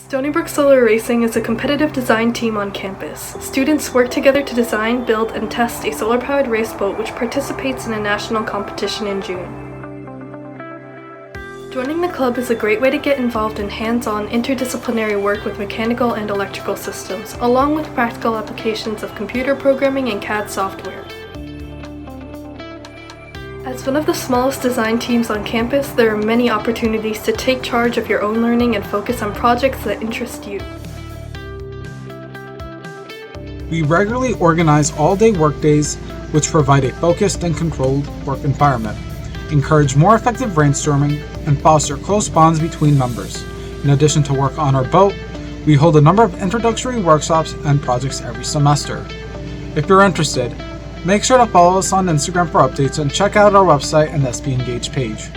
Stony Brook Solar Racing is a competitive design team on campus. Students work together to design, build, and test a solar-powered race boat which participates in a national competition in June. Joining the club is a great way to get involved in hands-on, interdisciplinary work with mechanical and electrical systems, along with practical applications of computer programming and CAD software. As one of the smallest design teams on campus, there are many opportunities to take charge of your own learning and focus on projects that interest you. We regularly organize all-day workdays which provide a focused and controlled work environment, encourage more effective brainstorming, and foster close bonds between members. In addition to work on our boat, we hold a number of introductory workshops and projects every semester. If you're interested, make sure to follow us on Instagram for updates and check out our website and SP Engage page.